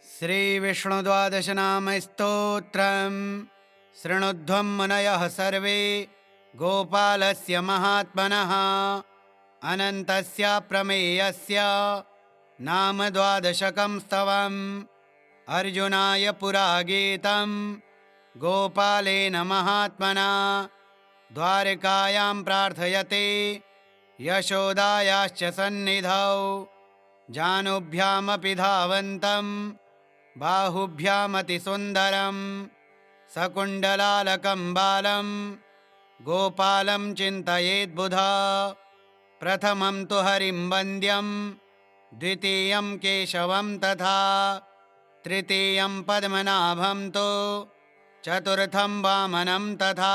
श्रीविष्णुद्वादशनामस्तोत्रम् शृणुध्वं मुनयः सर्वे गोपालस्य महात्मनः अनन्तस्य प्रमेयस्य नाम द्वादशकं स्तवम् अर्जुनाय पुरा गीतं गोपालेन महात्मना द्वारकायां प्रार्थयते यशोदायाश्च सन्निधौ जानुभ्यामपि धावन्तं बाहुभ्यामतिसुन्दरं सकुण्डलालकं बालं गोपालं चिन्तयेद्बुधा प्रथमं तु हरिं वन्द्यं द्वितीयं केशवं तथा तृतीयं पद्मनाभं तु चतुर्थं वामनं तथा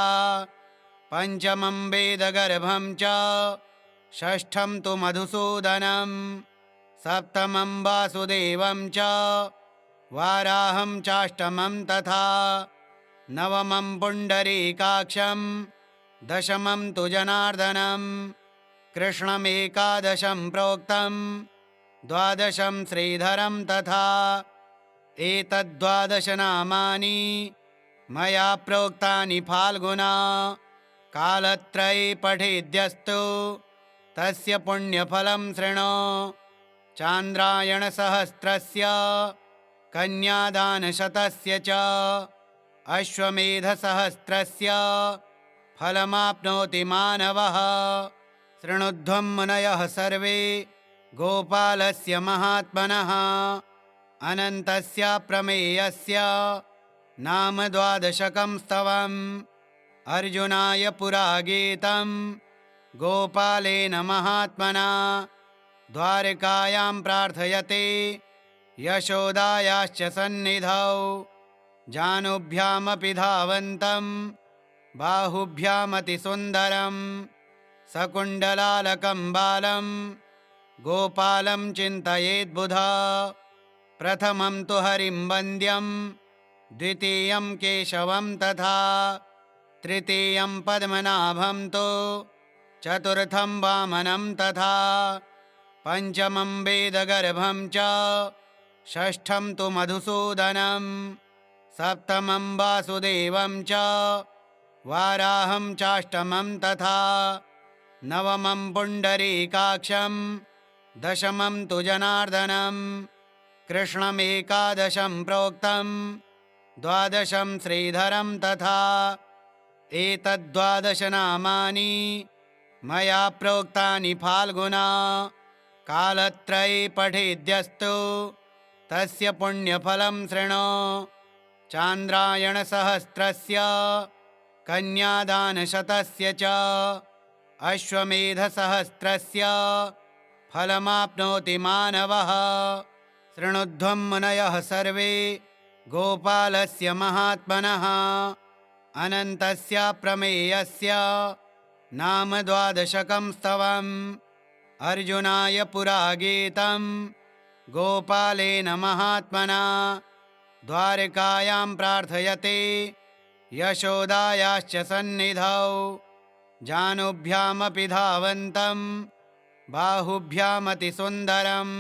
पञ्चमं वेदगर्भं च षष्ठं तु मधुसूदनं सप्तमं वासुदेवं च वाराहं चाष्टमं तथा नवमं पुण्डरीकाक्षं दशमं तु जनार्दनं कृष्णमेकादशं प्रोक्तं द्वादशं श्रीधरं तथा एतद्वादश नामानि मया प्रोक्तानि फाल्गुना कालत्रये पठेद्यस्तु तस्य पुण्यफलं शृणु चान्द्रायणसहस्रस्य कन्यादानशतस्य च अश्वमेधसहस्रस्य फलमाप्नोति मानवः शृणुध्वं मुनयः सर्वे गोपालस्य महात्मनः अनन्तस्य प्रमेयस्य नाम द्वादशकं स्तवम् अर्जुनाय पुरा गीतं गोपालेन महात्मना द्वारकायां प्रार्थयते यशोदायाश्च सन्निधौ जानुभ्यामपि धावन्तं बाहुभ्यामतिसुन्दरं सकुण्डलालकं बालं गोपालं चिन्तयेद्बुधा प्रथमं तु हरिं वन्द्यं द्वितीयं केशवं तथा तृतीयं पद्मनाभं तु चतुर्थं वामनं तथा पञ्चमं वेदगर्भं च षष्ठं तु मधुसूदनं सप्तमं वासुदेवं च वाराहं चाष्टमं तथा नवमं पुण्डरीकाक्षं दशमं तु जनार्दनं कृष्णमेकादशं प्रोक्तं द्वादशं श्रीधरं तथा एतद्वादश नामानि मया प्रोक्तानि फाल्गुना कालत्रये पठेद्यस्तु तस्य पुण्यफलं शृणु चान्द्रायणसहस्रस्य कन्यादानशतस्य च अश्वमेधसहस्रस्य फलमाप्नोति मानवः शृणुध्वं मुनयः सर्वे गोपालस्य महात्मनः अनन्तस्य प्रमेयस्य नाम द्वादशकं स्तवम् अर्जुनाय पुरा गीतं गोपालेन महात्मना द्वारकायां प्रार्थयते यशोदायाश्च सन्निधौ जानुभ्यामपि धावन्तं बाहुभ्यामतिसुन्दरं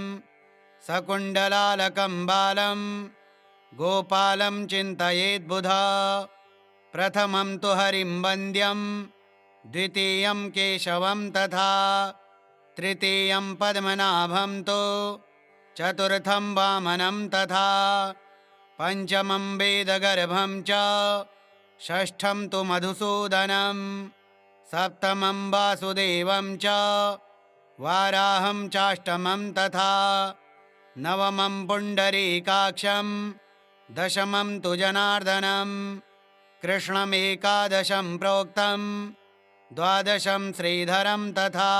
सकुण्डलालकं बालं गोपालं चिन्तयेद्बुधा प्रथमं तु हरिं वन्द्यं द्वितीयं केशवं तथा तृतीयं पद्मनाभं तु चतुर्थं वामनं तथा पञ्चमं वेदगर्भं च षष्ठं तु मधुसूदनं सप्तमं वासुदेवं च वाराहं चाष्टमं तथा नवमं पुण्डरीकाक्षं दशमं तु जनार्दनं कृष्णमेकादशं प्रोक्तं द्वादशं श्रीधरं तथा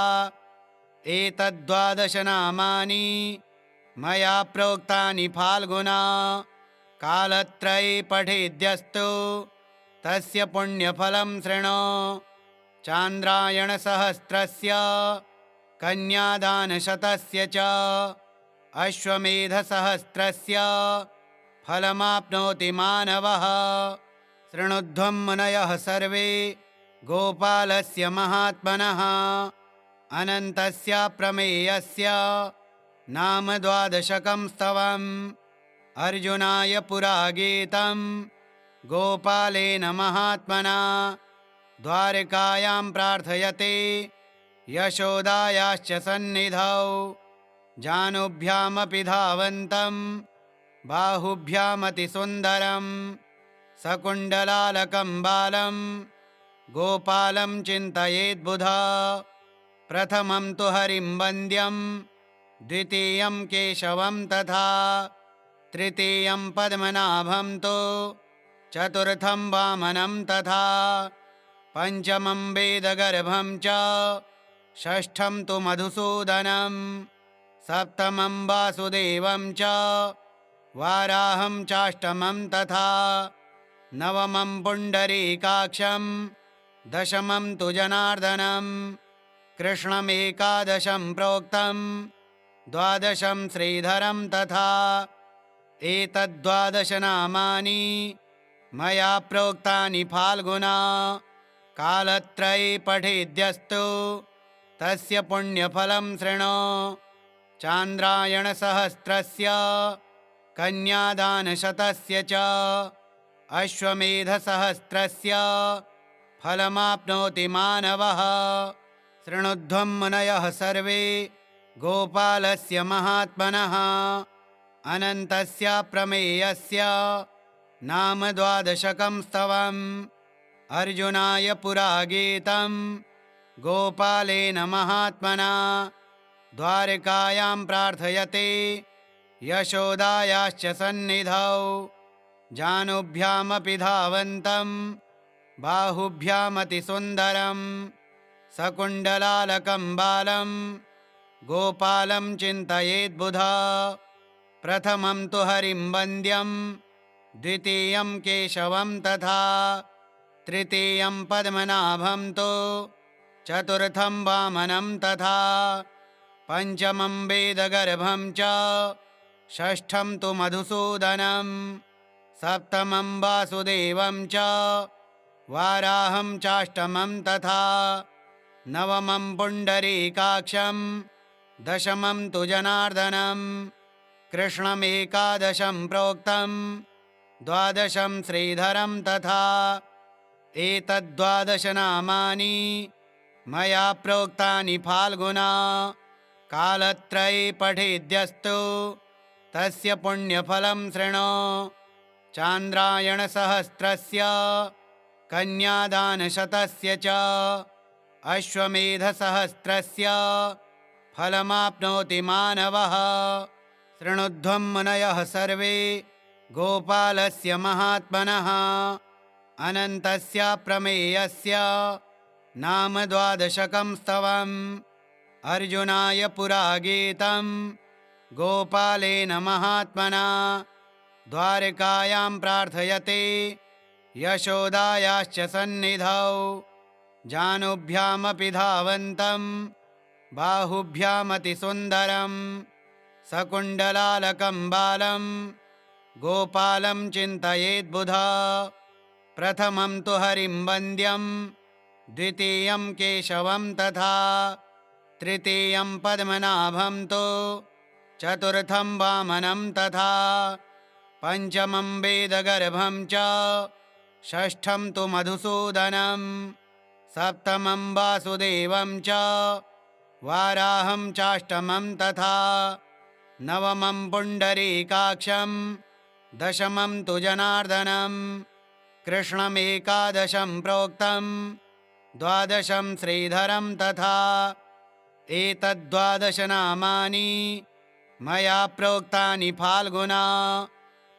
एतद्वादश नामानि मया प्रोक्तानि फाल्गुना कालत्रये पठेद्यस्तु तस्य पुण्यफलं शृणु चान्द्रायणसहस्रस्य कन्यादानशतस्य च अश्वमेधसहस्रस्य फलमाप्नोति मानवः शृणुध्वं मुनयः सर्वे गोपालस्य महात्मनः अनन्तस्य प्रमेयस्य नाम द्वादशकं स्तवम् अर्जुनाय पुरा गीतं गोपालेन महात्मना द्वारकायां प्रार्थयते यशोदायाश्च सन्निधौ जानुभ्यामपि धावन्तं बाहुभ्यामतिसुन्दरं सकुण्डलालकं बालं गोपालं चिन्तयेद्बुधा प्रथमं तु हरिं वन्द्यं द्वितीयं केशवं तथा तृतीयं पद्मनाभं तु चतुर्थं वामनं तथा पञ्चमं वेदगर्भं च षष्ठं तु मधुसूदनं सप्तमं वासुदेवं च वाराहं चाष्टमं तथा नवमं पुण्डरीकाक्षं दशमं तु जनार्दनं कृष्णमेकादशं प्रोक्तं द्वादशं श्रीधरं तथा एतद्द्वादश नामानि मया प्रोक्तानि फाल्गुना कालत्रये पठेद्यस्तु तस्य पुण्यफलं शृणु चान्द्रायणसहस्रस्य कन्यादानशतस्य च अश्वमेधसहस्रस्य फलमाप्नोति मानवः शृणुध्वं मुनयः सर्वे गोपालस्य महात्मनः अनन्तस्य प्रमेयस्य नाम द्वादशकं स्तवम् अर्जुनाय पुरा गीतं गोपालेन महात्मना द्वारकायां प्रार्थयते यशोदायाश्च सन्निधौ जानुभ्यामपि धावन्तं बाहुभ्यामतिसुन्दरं सकुण्डलालकं बालं गोपालं चिन्तयेद्बुधा प्रथमं तु हरिं वन्द्यं द्वितीयं केशवं तथा तृतीयं पद्मनाभं तु चतुर्थं वामनं तथा पञ्चमं वेदगर्भं च षष्ठं तु मधुसूदनं सप्तमं वासुदेवं च वाराहं चाष्टमं तथा नवमं पुण्डरीकाक्षं दशमं तु जनार्दनं कृष्णमेकादशं प्रोक्तं द्वादशं श्रीधरं तथा एतद्द्वादश नामानि मया प्रोक्तानि फाल्गुना कालत्रये पठेद्यस्तु तस्य पुण्यफलं शृणु चान्द्रायणसहस्रस्य कन्यादानशतस्य च अश्वमेधसहस्रस्य फलमाप्नोति मानवः शृणुध्वं मुनयः सर्वे गोपालस्य महात्मनः अनन्तस्य प्रमेयस्य नाम द्वादशकं स्तवम् अर्जुनाय पुरा गीतं गोपालेन महात्मना द्वारकायां प्रार्थयते यशोदायाश्च सन्निधौ जानुभ्यामपि धावन्तं बाहुभ्यामतिसुन्दरं सकुण्डलालकं बालं गोपालं चिन्तयेद्बुधा प्रथमं तु हरिं वन्द्यं द्वितीयं केशवं तथा तृतीयं पद्मनाभं तु चतुर्थं वामनं तथा पञ्चमं वेदगर्भं च षष्ठं तु मधुसूदनं सप्तमं वासुदेवं च वाराहं चाष्टमं तथा नवमं पुण्डरीकाक्षं दशमं तु जनार्दनं कृष्णमेकादशं प्रोक्तं द्वादशं श्रीधरं तथा एतद्द्वादश नामानि मया प्रोक्तानि फाल्गुना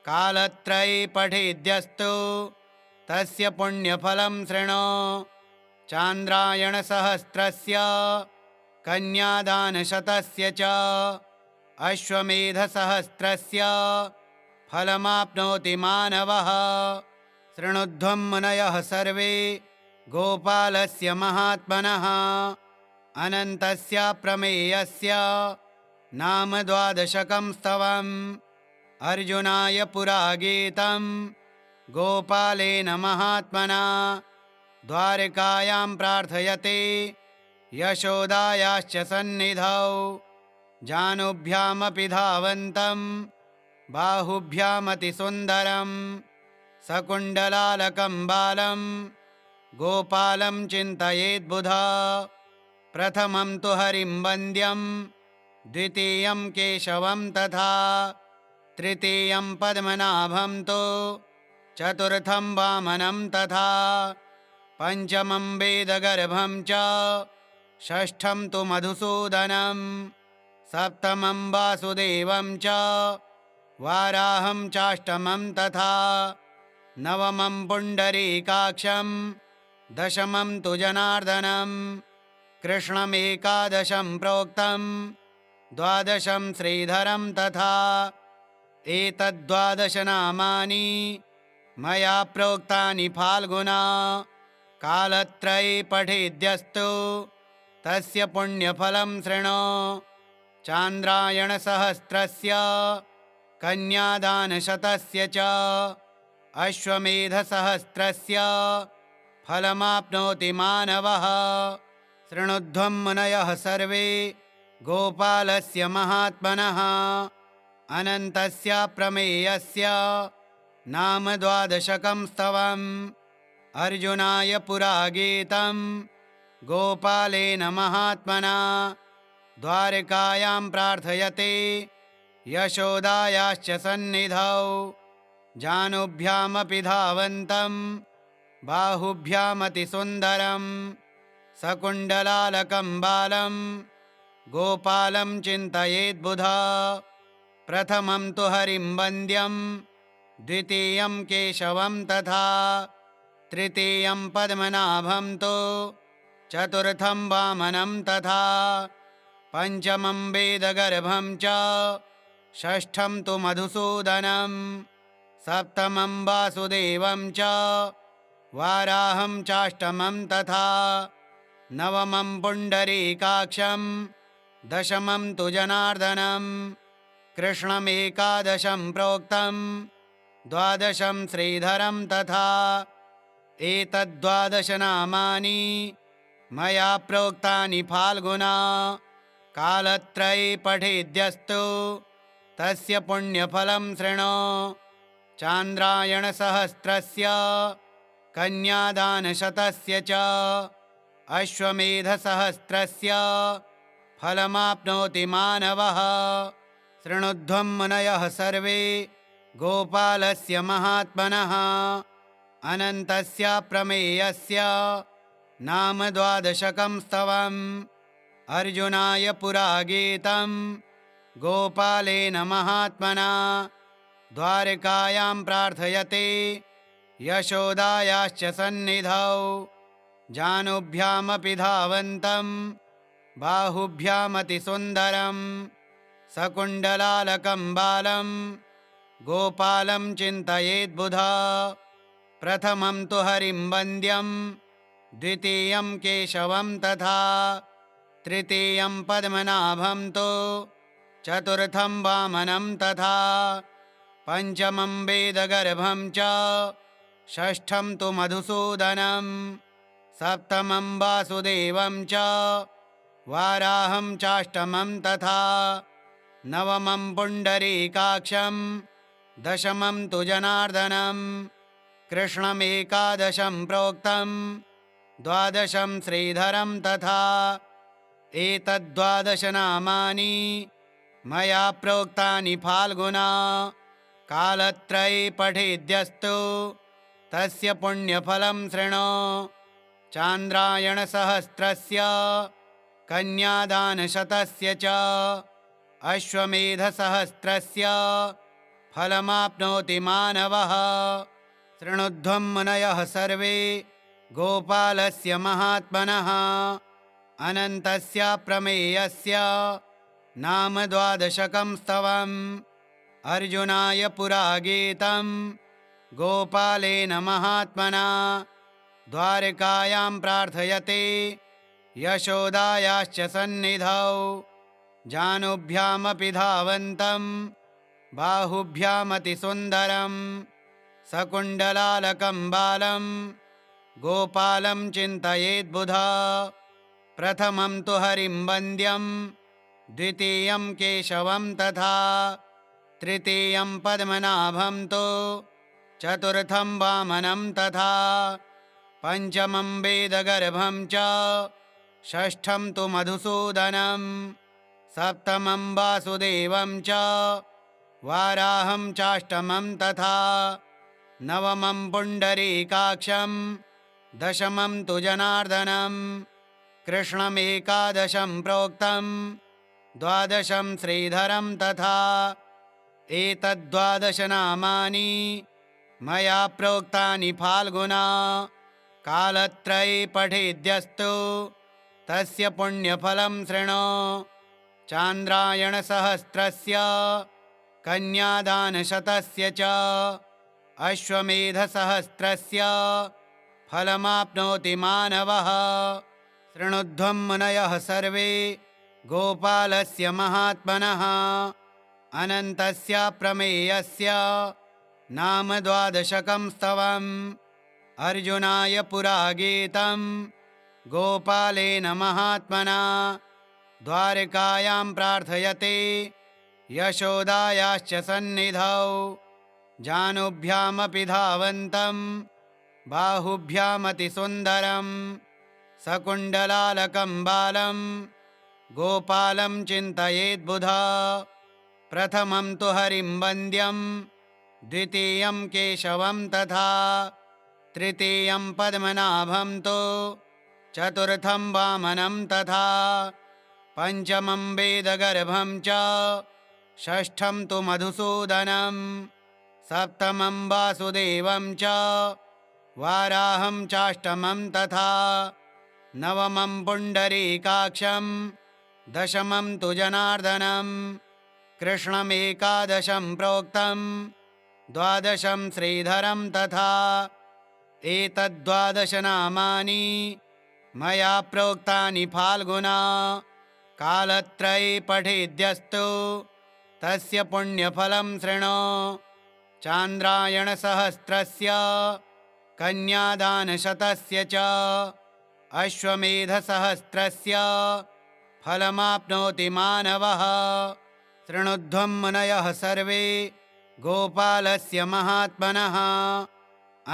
कालत्रये पठेद्यस्तु तस्य पुण्यफलं शृणु चान्द्रायणसहस्रस्य कन्यादानशतस्य च अश्वमेधसहस्रस्य फलमाप्नोति मानवः शृणुध्वं मुनयः सर्वे गोपालस्य महात्मनः अनन्तस्य प्रमेयस्य नाम द्वादशकं स्तवम् अर्जुनाय पुरा गीतं गोपालेन महात्मना द्वारकायां प्रार्थयते यशोदायाश्च सन्निधौ जानुभ्यामपि धावन्तं बाहुभ्यामतिसुन्दरं सकुण्डलालकं बालं गोपालं चिन्तयेद्बुधा प्रथमं तु हरिं वन्द्यं द्वितीयं केशवं तथा तृतीयं पद्मनाभं तु चतुर्थं वामनं तथा पञ्चमं वेदगर्भं च षष्ठं तु मधुसूदनं सप्तमं वासुदेवं च वाराहं चाष्टमं तथा नवमं पुण्डरीकाक्षं दशमं तु जनार्दनं कृष्णमेकादशं प्रोक्तं द्वादशं श्रीधरं तथा एतद्वादश नामानि मया प्रोक्तानि फाल्गुना कालत्रये पठेद्यस्तु तस्य पुण्यफलं शृणु चान्द्रायणसहस्रस्य कन्यादानशतस्य च अश्वमेधसहस्रस्य फलमाप्नोति मानवः शृणुध्वं मुनयः सर्वे गोपालस्य महात्मनः अनन्तस्य प्रमेयस्य नाम द्वादशकं स्तवम् अर्जुनाय पुरा गीतं गोपालेन महात्मना द्वारकायां प्रार्थयते यशोदायाश्च सन्निधौ जानुभ्यामपि धावन्तं बाहुभ्यामतिसुन्दरं सकुण्डलालकं बालं गोपालं चिन्तयेद्बुधा प्रथमं तु हरिं वन्द्यं द्वितीयं केशवं तथा तृतीयं पद्मनाभं तु चतुर्थं वामनं तथा पञ्चमं वेदगर्भं च षष्ठं तु मधुसूदनं सप्तमं वासुदेवं च वाराहं चाष्टमं तथा नवमं पुण्डरीकाक्षं दशमं तु जनार्दनं कृष्णमेकादशं प्रोक्तं द्वादशं श्रीधरं तथा एतद्वादश नामानि मया प्रोक्तानि फाल्गुना कालत्रये पठेद्यस्तु तस्य पुण्यफलं शृणु चान्द्रायणसहस्रस्य कन्यादानशतस्य च अश्वमेधसहस्रस्य फलमाप्नोति मानवः शृणुध्वं मुनयः सर्वे गोपालस्य महात्मनः अनन्तस्य प्रमेयस्य नाम द्वादशकं स्तवम् अर्जुनाय पुरा गीतं गोपालेन महात्मना द्वारकायां प्रार्थयते यशोदायाश्च सन्निधौ जानुभ्यामपि धावन्तं बाहुभ्यामतिसुन्दरं सकुण्डलालकं बालं गोपालं चिन्तयेद्बुधा प्रथमं तु हरिं वन्द्यं द्वितीयं केशवं तथा तृतीयं पद्मनाभं तु चतुर्थं वामनं तथा पञ्चमं वेदगर्भं च षष्ठं तु मधुसूदनं सप्तमं वासुदेवं च वाराहं चाष्टमं तथा नवमं पुण्डरीकाक्षं दशमं तु जनार्दनं कृष्णमेकादशं प्रोक्तं द्वादशं श्रीधरं तथा एतद्वादश नामानि मया प्रोक्तानि फाल्गुना कालत्रये पठेद्यस्तु तस्य पुण्यफलं शृणु चान्द्रायणसहस्रस्य कन्यादानशतस्य च अश्वमेधसहस्रस्य फलमाप्नोति मानवः शृणुध्वं मुनयः सर्वे गोपालस्य महात्मनः अनन्तस्य प्रमेयस्य नाम द्वादशकं स्तवम् अर्जुनाय पुरा गीतं गोपालेन महात्मना द्वारकायां प्रार्थयते यशोदायाश्च सन्निधौ जानुभ्यामपि धावन्तं बाहुभ्यामतिसुन्दरं सकुण्डलालकं बालं गोपालं चिन्तयेद्बुधा प्रथमं तु हरिं वन्द्यं द्वितीयं केशवं तथा तृतीयं पद्मनाभं तु चतुर्थं वामनं तथा पञ्चमं वेदगर्भं च षष्ठं तु मधुसूदनं सप्तमं वासुदेवं च वाराहं चाष्टमं तथा नवमं पुण्डरीकाक्षं दशमं तु जनार्दनं कृष्णमेकादशं प्रोक्तं द्वादशं श्रीधरं तथा एतद्द्वादश नामानि मया प्रोक्तानि फाल्गुना कालत्रये पठेद्यस्तु तस्य पुण्यफलं शृणु चान्द्रायणसहस्रस्य कन्यादानशतस्य च अश्वमेधसहस्रस्य फलमाप्नोति मानवः शृणुध्वं मुनयः सर्वे गोपालस्य महात्मनः अनन्तस्य प्रमेयस्य नाम द्वादशकं स्तवम् अर्जुनाय पुरा गीतं गोपालेन महात्मना द्वारकायां प्रार्थयते यशोदायाश्च सन्निधौ जानुभ्यामपि धावन्तं बाहुभ्यामतिसुन्दरं सकुण्डलालकं बालं गोपालं चिन्तयेद्बुधा प्रथमं तु हरिं वन्द्यं द्वितीयं केशवं तथा तृतीयं पद्मनाभं तु चतुर्थं वामनं तथा पञ्चमं वेदगर्भं च षष्ठं तु मधुसूदनं सप्तमं वासुदेवं च वाराहं चाष्टमं तथा नवमं पुण्डरीकाक्षं दशमं तु जनार्दनं कृष्णमेकादशं प्रोक्तं द्वादशं श्रीधरं तथा एतद्द्वादश नामानि मया प्रोक्तानि फाल्गुना कालत्रये पठेद्यस्तु तस्य पुण्यफलं शृणु चान्द्रायणसहस्रस्य कन्यादानशतस्य च अश्वमेधसहस्रस्य फलमाप्नोति मानवः शृणुध्वं मुनयः सर्वे गोपालस्य महात्मनः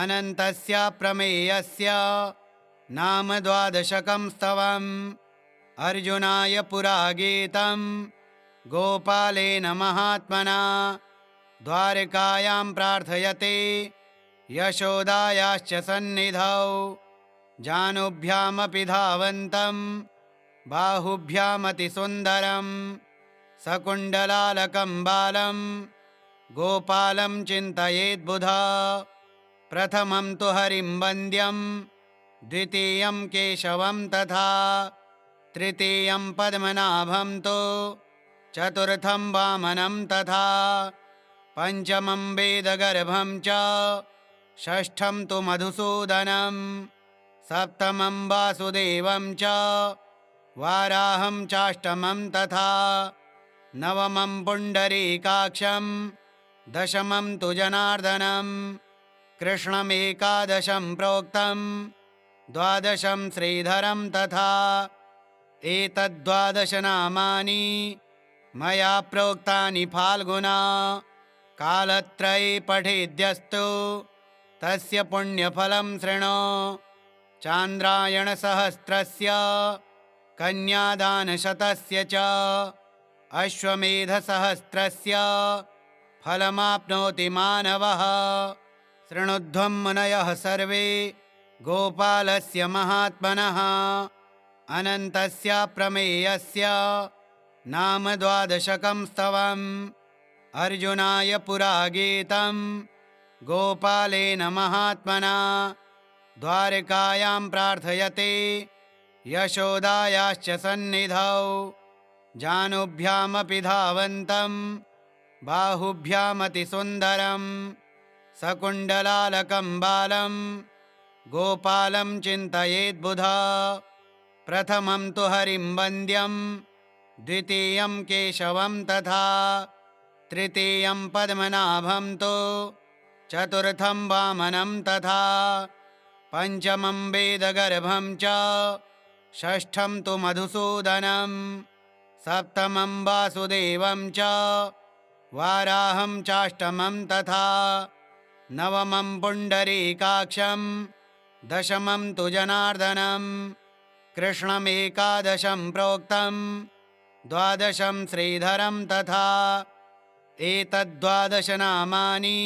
अनन्तस्य प्रमेयस्य नाम द्वादशकं स्तवम् अर्जुनाय पुरा गीतं गोपालेन महात्मना द्वारकायां प्रार्थयते यशोदायाश्च सन्निधौ जानुभ्यामपि धावन्तं बाहुभ्यामतिसुन्दरं सकुण्डलालकं बालं गोपालं चिन्तयेद्बुधा प्रथमं तु हरिं वन्द्यं द्वितीयं केशवं तथा तृतीयं पद्मनाभं तु चतुर्थं वामनं तथा पञ्चमं वेदगर्भं च षष्ठं तु मधुसूदनं सप्तमं वासुदेवं च वाराहं चाष्टमं तथा नवमं पुण्डरीकाक्षं दशमं तु जनार्दनं कृष्णमेकादशं प्रोक्तं द्वादशं श्रीधरं तथा एतद्द्वादश नामानि मया प्रोक्तानि फाल्गुना कालत्रये पठेद्यस्तु तस्य पुण्यफलं शृणु चान्द्रायणसहस्रस्य कन्यादानशतस्य च अश्वमेधसहस्रस्य फलमाप्नोति मानवः शृणुध्वं मुनयः सर्वे गोपालस्य महात्मनः अनन्तस्य प्रमेयस्य नाम द्वादशकं स्तवम् अर्जुनाय पुरा गीतं गोपालेन महात्मना द्वारकायां प्रार्थयते यशोदायाश्च सन्निधौ जानुभ्यामपि धावन्तं बाहुभ्यामतिसुन्दरं सकुण्डलालकं बालं गोपालं चिन्तयेद्बुधा प्रथमं तु हरिं वन्द्यं द्वितीयं केशवं तथा तृतीयं पद्मनाभं तु चतुर्थं वामनं तथा पञ्चमं वेदगर्भं च षष्ठं तु मधुसूदनं सप्तमं वासुदेवं च वाराहं चाष्टमं तथा नवमं पुण्डरीकाक्षं दशमं तु जनार्दनं कृष्णमेकादशं प्रोक्तं द्वादशं श्रीधरं तथा एतद्द्वादश नामानि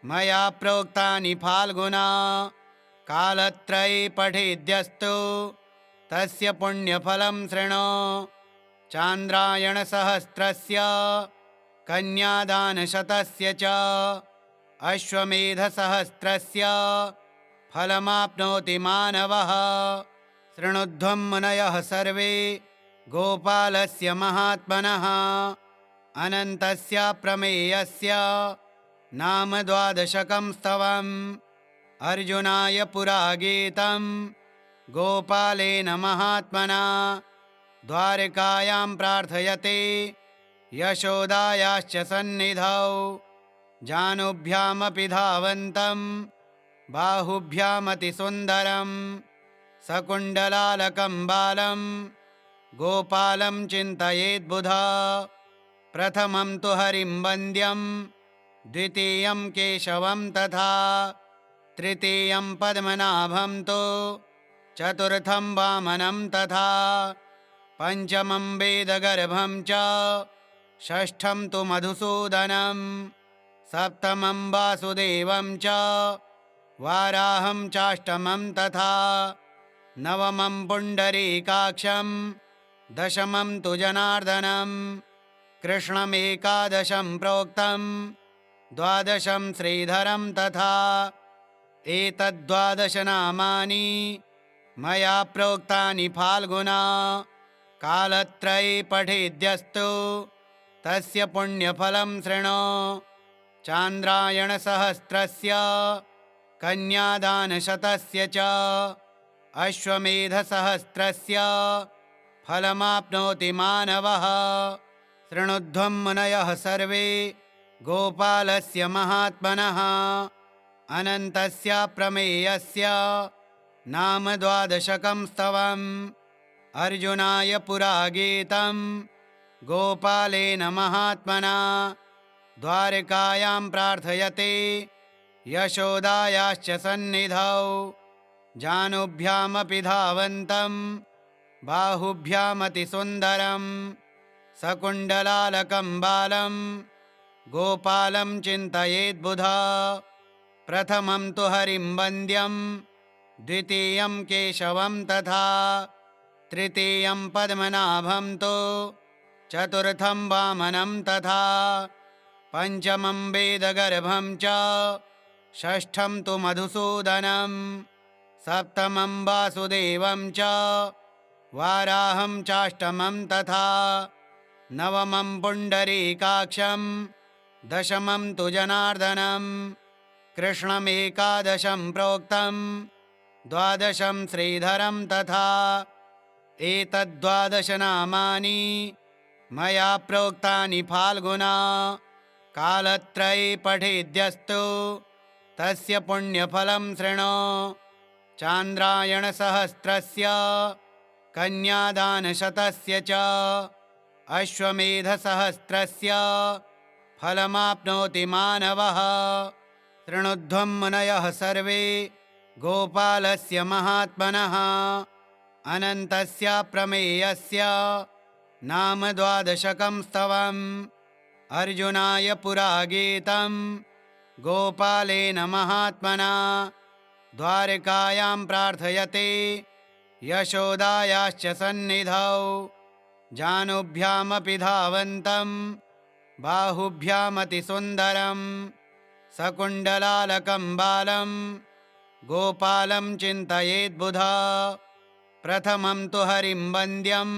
मया प्रोक्तानि फाल्गुना कालत्रये पठेद्यस्तु तस्य पुण्यफलं शृणु चान्द्रायणसहस्रस्य कन्यादानशतस्य च अश्वमेधसहस्रस्य फलमाप्नोति मानवः शृणुध्वं मुनयः सर्वे गोपालस्य महात्मनः अनन्तस्य प्रमेयस्य नाम द्वादशकं स्तवम् अर्जुनाय पुरा गीतं गोपालेन महात्मना द्वारकायां प्रार्थयते यशोदायाश्च सन्निधौ जानुभ्यामपि धावन्तं बाहुभ्यामतिसुन्दरं सकुण्डलालकं बालं गोपालं चिन्तयेद्बुधा प्रथमं तु हरिं वन्द्यं द्वितीयं केशवं तथा तृतीयं पद्मनाभं तु चतुर्थं वामनं तथा पंचमं वेदगर्भं च षष्ठं तु मधुसूदनं सप्तमं वासुदेवं च वाराहं चाष्टमं तथा नवमं पुण्डरीकाक्षं दशमं तु जनार्दनं कृष्णमेकादशं प्रोक्तं द्वादशं श्रीधरं तथा एतद्द्वादश नामानि मया प्रोक्तानि फाल्गुना कालत्रये पठेद्यस्तु तस्य पुण्यफलं शृणु चान्द्रायणसहस्रस्य कन्यादानशतस्य च अश्वमेधसहस्रस्य फलमाप्नोति मानवः शृणुध्वं मुनयः सर्वे गोपालस्य महात्मनः अनन्तस्य प्रमेयस्य नाम द्वादशकं स्तवम् अर्जुनाय पुरा गीतं गोपालेन महात्मना द्वारकायां प्रार्थयते यशोदायाश्च सन्निधौ जानुभ्यामपि धावन्तं बाहुभ्यामतिसुन्दरं सकुण्डलालकं बालं गोपालं चिन्तयेद्बुधा प्रथमं तु हरिं वन्द्यं द्वितीयं केशवं तथा तृतीयं पद्मनाभं तु चतुर्थं वामनं तथा पंचमं वेदगर्भं च षष्ठं तु मधुसूदनं सप्तमं वासुदेवं च वाराहं चाष्टमं तथा नवमं पुण्डरीकाक्षं दशमं तु जनार्दनं कृष्णमेकादशं प्रोक्तं द्वादशं श्रीधरं तथा एतद्द्वादश नामानि मया प्रोक्तानि फाल्गुना कालत्रये पठेद्यस्तु तस्य पुण्यफलं शृणु चान्द्रायणसहस्रस्य कन्यादानशतस्य च अश्वमेधसहस्रस्य फलमाप्नोति मानवः शृणुध्वं मुनयः सर्वे गोपालस्य महात्मनः अनन्तस्य प्रमेयस्य नाम द्वादशकं स्तवम् अर्जुनाय पुरा गीतं गोपालेन महात्मना द्वारकायां प्रार्थयते यशोदायाश्च सन्निधौ जानुभ्यामपि धावन्तं बाहुभ्यामतिसुन्दरं सकुण्डलालकं बालं गोपालं चिन्तयेद्बुधा प्रथमं तु हरिं वन्द्यं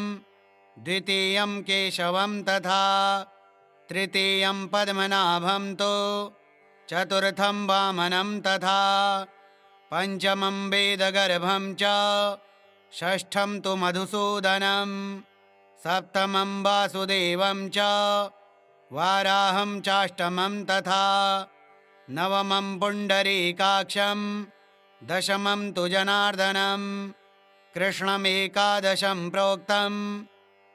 द्वितीयं केशवं तथा तृतीयं पद्मनाभं तु चतुर्थं वामनं तथा पंचमं वेदगर्भं च षष्ठं तु मधुसूदनं सप्तमं वासुदेवं च वाराहं चाष्टमं तथा नवमं पुण्डरीकाक्षं दशमं तु जनार्दनं कृष्णमेकादशं प्रोक्तं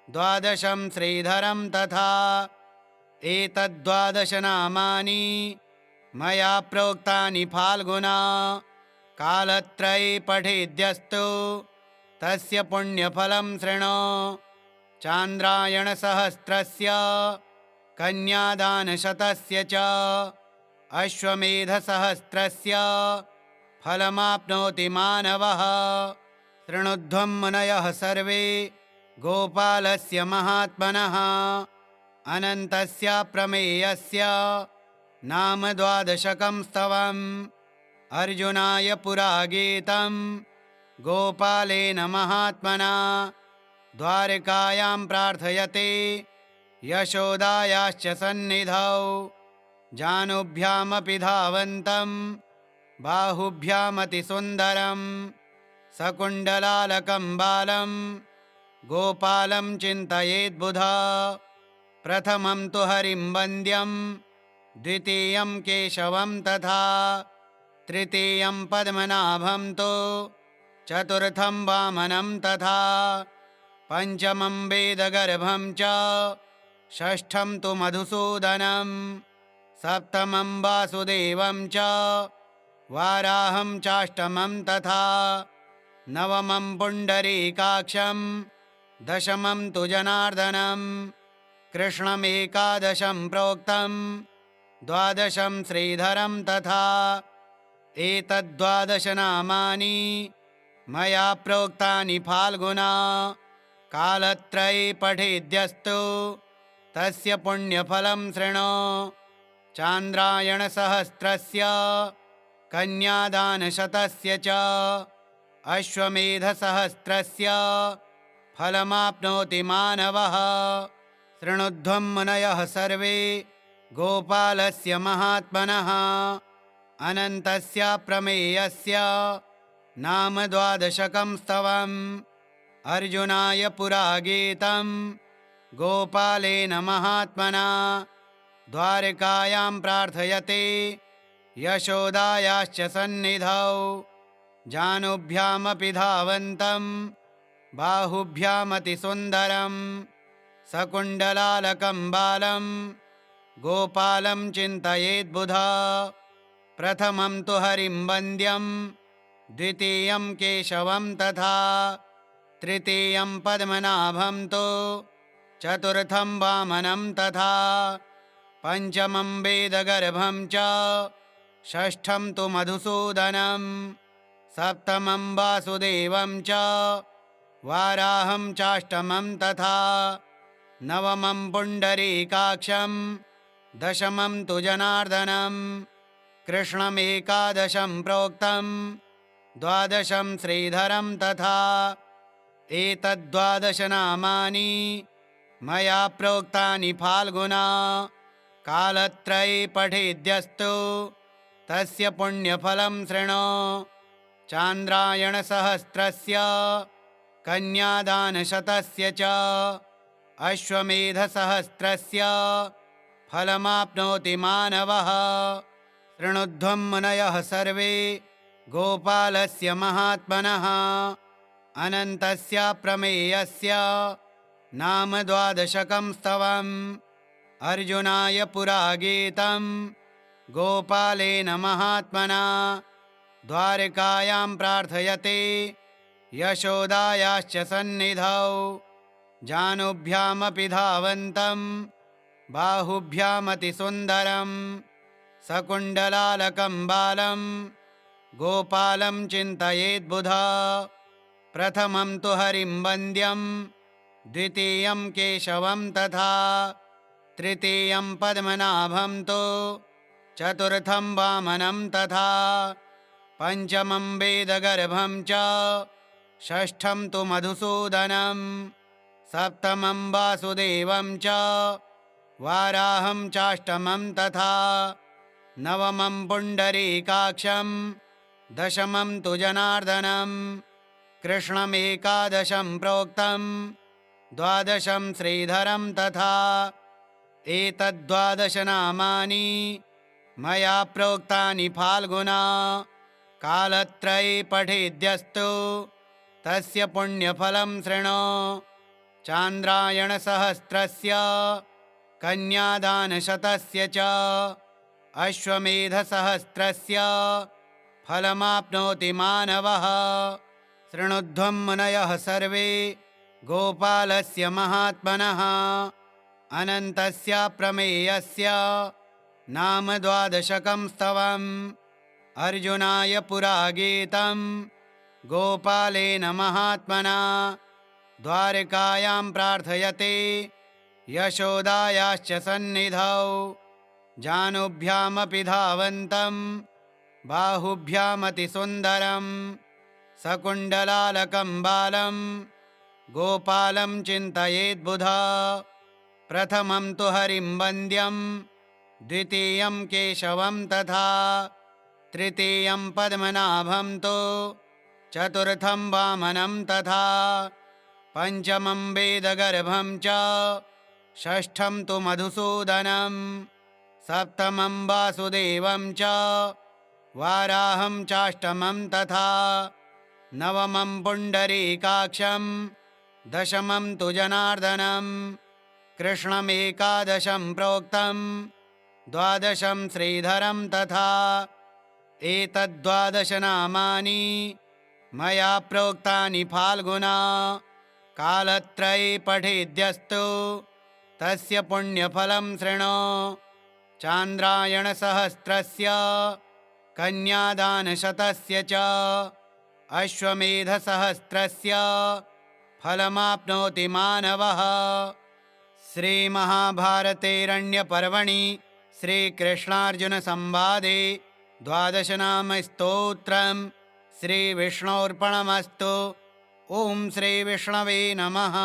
द्वादशं श्रीधरं तथा एतद्द्वादश नामानि मया प्रोक्तानि फाल्गुना कालत्रये पठेद्यस्तु तस्य पुण्यफलं शृणु चान्द्रायणसहस्रस्य कन्यादानशतस्य च अश्वमेधसहस्रस्य फलमाप्नोति मानवः शृणुध्वं मुनयः सर्वे गोपालस्य महात्मनः अनन्तस्य प्रमेयस्य नाम द्वादशकं स्तवम् अर्जुनाय पुरा गीतं गोपालेन महात्मना द्वारकायां प्रार्थयते यशोदायाश्च सन्निधौ जानुभ्यामपि धावन्तं बाहुभ्यामतिसुन्दरं सकुण्डलालकं बालं गोपालं चिन्तयेद्बुधा प्रथमं तु हरिं वन्द्यं द्वितीयं केशवं तथा तृतीयं पद्मनाभं तु चतुर्थं वामनं तथा पंचमं वेदगर्भं च षष्ठं तु मधुसूदनं सप्तमं वासुदेवं च वाराहं चाष्टमं तथा नवमं पुण्डरीकाक्षं दशमं तु जनार्दनं कृष्णमेकादशं प्रोक्तं द्वादशं श्रीधरं तथा एतद्द्वादश नामानि मया प्रोक्तानि फाल्गुना कालत्रये पठेद्यस्तु तस्य पुण्यफलं शृणु चान्द्रायणसहस्रस्य कन्यादानशतस्य च अश्वमेधसहस्रस्य फलमाप्नोति मानवः शृणुध्वं मुनयः सर्वे गोपालस्य महात्मनः अनन्तस्य प्रमेयस्य नाम द्वादशकं स्तवम् अर्जुनाय पुरा गीतं गोपालेन महात्मना द्वारकायां प्रार्थयते यशोदायाश्च सन्निधौ जानुभ्यामपि धावन्तं बाहुभ्यामतिसुन्दरं सकुण्डलालकं बालं गोपालं चिन्तयेद्बुधा प्रथमं तु हरिं वन्द्यं द्वितीयं केशवं तथा तृतीयं पद्मनाभं तु चतुर्थं वामनं तथा पंचमं वेदगर्भं च षष्ठं तु मधुसूदनं सप्तमं वासुदेवं च वाराहं चाष्टमं तथा नवमं पुण्डरीकाक्षं दशमं तु जनार्दनं कृष्णमेकादशं प्रोक्तं द्वादशं श्रीधरं तथा एतद्द्वादश नामानि मया प्रोक्तानि फाल्गुना कालत्रये पठेद्यस्तु तस्य पुण्यफलं शृणु चान्द्रायणसहस्रस्य कन्यादानशतस्य च अश्वमेधसहस्रस्य फलमाप्नोति मानवः शृणुध्वं मुनयः सर्वे गोपालस्य महात्मनः अनन्तस्य प्रमेयस्य नाम द्वादशकं स्तवम् अर्जुनाय पुरा गीतं गोपालेन महात्मना द्वारकायां प्रार्थयते यशोदायाश्च सन्निधौ जानुभ्यामपि धावन्तं बाहुभ्यामतिसुन्दरं सकुण्डलालकं बालं गोपालं चिन्तयेद्बुधा प्रथमं तु हरिं वन्द्यं द्वितीयं केशवं तथा तृतीयं पद्मनाभं तु चतुर्थं वामनं तथा पंचमं वेदगर्भं च षष्ठं तु मधुसूदनं सप्तमं वासुदेवं च वाराहं चाष्टमं तथा नवमं पुण्डरीकाक्षं दशमं तु जनार्दनं कृष्णमेकादशं प्रोक्तं द्वादशं श्रीधरं तथा एतद्द्वादश नामानि मया प्रोक्तानि फाल्गुना कालत्रये पठेद्यस्तु तस्य पुण्यफलं शृणु चान्द्रायणसहस्रस्य कन्यादानशतस्य च अश्वमेधसहस्रस्य फलमाप्नोति मानवः। शृणुध्वं मुनयः सर्वे गोपालस्य महात्मनः। अनन्तस्य प्रमेयस्य नाम 12 स्तवम्। अर्जुनाय पुरा गीतं गोपालेन महात्मना। द्वारकायां प्रार्थयते यशोदायाश्च सन्निधौ। जानुभ्यामपि धावन्तं बाहुभ्यामतिसुन्दरं। सकुण्डलालकं बालं गोपालं चिन्तयेद्बुधा। प्रथमं तु हरिं वन्द्यं द्वितीयं केशवं तथा तृतीयं पद्मनाभं तु चतुर्थं वामनं तथा पञ्चमं वेदगर्भं च षष्ठं तु मधुसूदनं सप्तमं वासुदेवं च वाराहं चाष्टमं तथा नवमं पुण्डरीकाक्षं दशमं तु जनार्दनं कृष्णमेकादशं प्रोक्तं द्वादशं श्रीधरं तथा एतद्12 नामानि मया प्रोक्तानि फाल्गुना कालत्रये पठेद्यस्तु तस्य पुण्यफलं शृणु चान्द्रायणसहस्रस्य कन्यादानशतस्य च अश्वमेधसहस्रस्य फलमाप्नोति मानवः। श्रीमहाभारतेरण्यपर्वणि श्रीकृष्णार्जुनसंवादे 12 नाम स्तोत्रम् श्रीविष्णोर्पणमस्तु। ओं श्रीविष्णवे नमः।